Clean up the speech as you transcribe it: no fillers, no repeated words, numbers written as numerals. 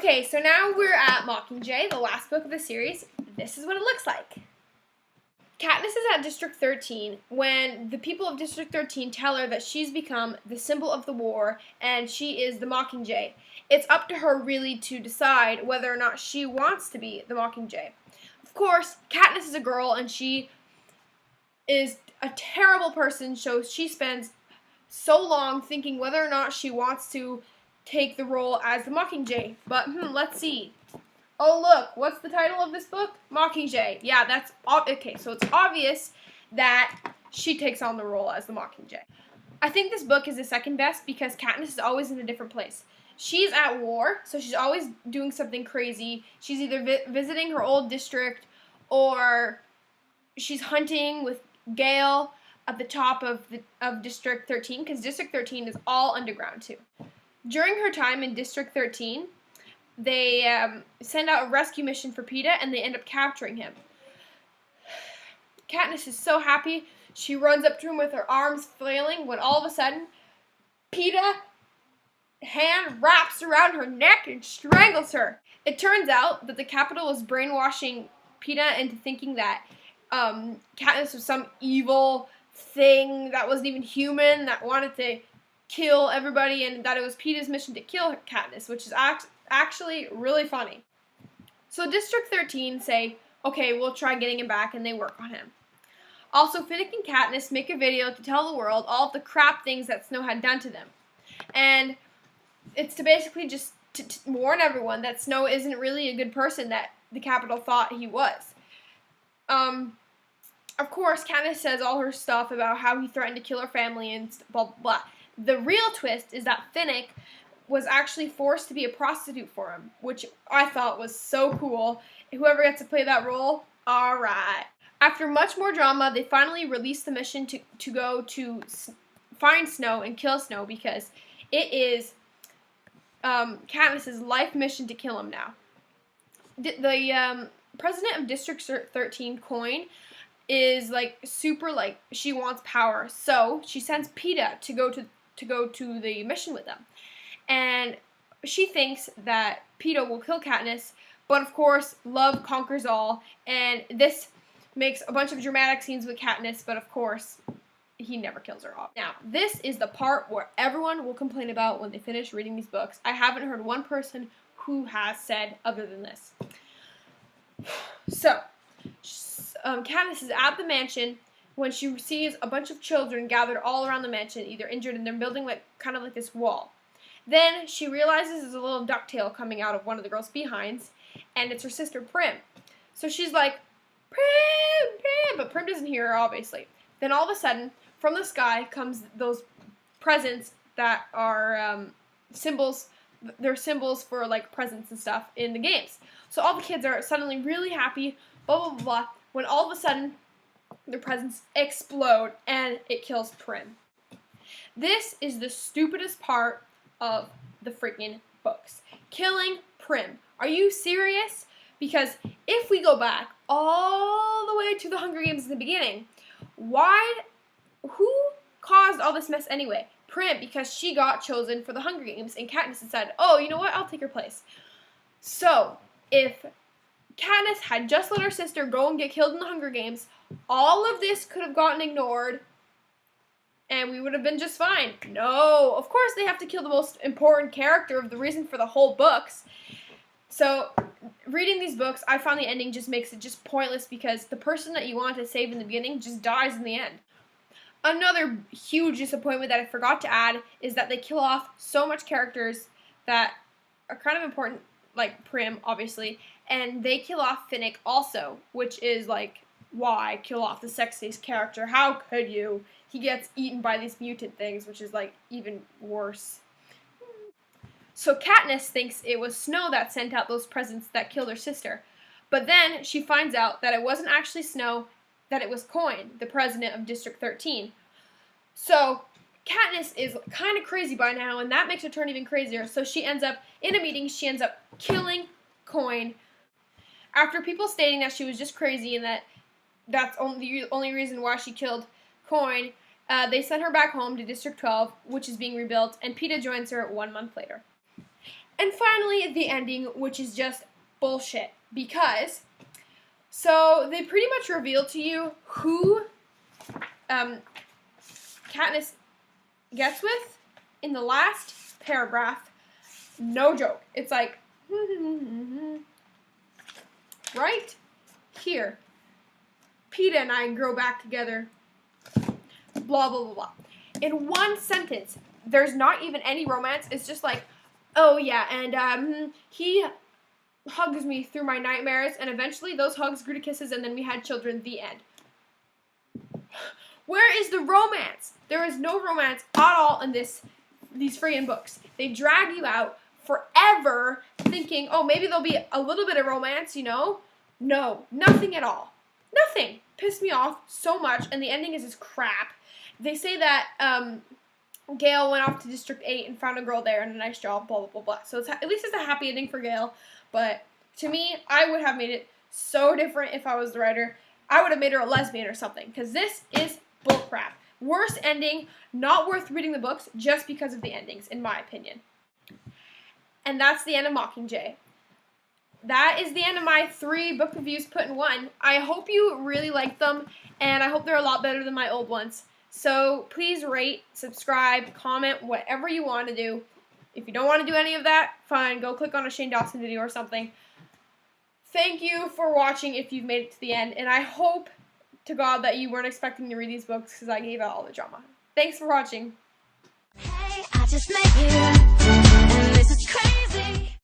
Okay, so now we're at Mockingjay, the last book of the series. This is what it looks like. Katniss is at District 13 when the people of District 13 tell her that she's become the symbol of the war and she is the Mockingjay. It's up to her really to decide whether or not she wants to be the Mockingjay. Of course, Katniss is a girl and she is a terrible person, so she spends so long thinking whether or not she wants to take the role as the Mockingjay. But let's see. Oh look, what's the title of this book? Mockingjay. Yeah, that's okay. So it's obvious that she takes on the role as the Mockingjay. I think this book is the second best because Katniss is always in a different place. She's at war, so she's always doing something crazy. She's either visiting her old district or she's hunting with Gale at the top of District 13 because District 13 is all underground too. During her time in District 13, they send out a rescue mission for Peeta, and they end up capturing him. Katniss is so happy. She runs up to him with her arms flailing when all of a sudden, Peeta's hand wraps around her neck and strangles her. It turns out that the Capitol was brainwashing Peeta into thinking that Katniss was some evil thing that wasn't even human, that wanted to kill everybody, and that it was Peeta's mission to kill Katniss, which is actually really funny. So District 13 say, okay, we'll try getting him back, and they work on him. Also, Finnick and Katniss make a video to tell the world all of the crap things that Snow had done to them. And it's to basically just to warn everyone that Snow isn't really a good person that the Capitol thought he was. Of course, Katniss says all her stuff about how he threatened to kill her family and blah, blah, blah. The real twist is that Finnick was actually forced to be a prostitute for him, which I thought was so cool. Whoever gets to play that role, alright. After much more drama, they finally release the mission to go to find Snow and kill Snow because it is Katniss's life mission to kill him now. The president of District 13, Coin, is super she wants power, so she sends Peeta to go to the mission with them. And she thinks that Peeta will kill Katniss, but of course, love conquers all, and this makes a bunch of dramatic scenes with Katniss, but of course, he never kills her off. Now, this is the part where everyone will complain about when they finish reading these books. I haven't heard one person who has said other than this. So, Katniss is at the mansion when she sees a bunch of children gathered all around the mansion, either injured, and they're building kind of like this wall. Then she realizes there's a little ducktail coming out of one of the girls' behinds, and it's her sister Prim. So she's like, Prim, Prim, but Prim doesn't hear her, obviously. Then all of a sudden, from the sky comes those presents that are symbols. They're symbols for presents and stuff in the games. So all the kids are suddenly really happy, blah, blah, blah, when all of a sudden, the presents explode, and it kills Prim. This is the stupidest part of the freaking books. Killing Prim. Are you serious? Because if we go back all the way to the Hunger Games in the beginning, who caused all this mess anyway? Prim, because she got chosen for the Hunger Games, and Katniss decided, oh, you know what, I'll take her place. So, if Katniss had just let her sister go and get killed in the Hunger Games, all of this could have gotten ignored, and we would have been just fine. No, of course they have to kill the most important character of the reason for the whole books. So, reading these books, I found the ending just makes it just pointless because the person that you want to save in the beginning just dies in the end. Another huge disappointment that I forgot to add is that they kill off so much characters that are kind of important, like Prim, obviously, and they kill off Finnick also, which is why kill off the sexiest character? How could you? He gets eaten by these mutant things, which is even worse. So Katniss thinks it was Snow that sent out those presents that killed her sister. But then she finds out that it wasn't actually Snow, that it was Coin, the president of District 13. So Katniss is kind of crazy by now, and that makes her turn even crazier. So she ends up, in a meeting, she ends up killing Coin. After people stating that she was just crazy and that's the only reason why she killed Coin, they sent her back home to District 12, which is being rebuilt, and Peeta joins her 1 month later. And finally, the ending, which is just bullshit. Because, so they pretty much reveal to you who Katniss gets with in the last paragraph. No joke. It's like, right here. Peeta and I grow back together. Blah, blah, blah, blah. In one sentence, there's not even any romance. It's just like, oh yeah, and he hugs me through my nightmares, and eventually those hugs grew to kisses, and then we had children. The end. Where is the romance? There is no romance at all in these friggin' books. They drag you out forever thinking, oh, maybe there'll be a little bit of romance, you know? No, nothing at all. Nothing. Pissed me off so much, and the ending is just crap. They say that Gale went off to District 8 and found a girl there and a nice job, blah, blah, blah, blah. So at least it's a happy ending for Gale, but to me, I would have made it so different if I was the writer. I would have made her a lesbian or something, because this is bullcrap. Worst ending, not worth reading the books just because of the endings, in my opinion. And that's the end of Mockingjay. That is the end of my 3 book reviews put in one. I hope you really liked them, and I hope they're a lot better than my old ones. So please rate, subscribe, comment, whatever you want to do. If you don't want to do any of that, fine, go click on a Shane Dawson video or something. Thank you for watching if you've made it to the end, and I hope to God that you weren't expecting to read these books because I gave out all the drama. Thanks for watching. Hey, I just met you.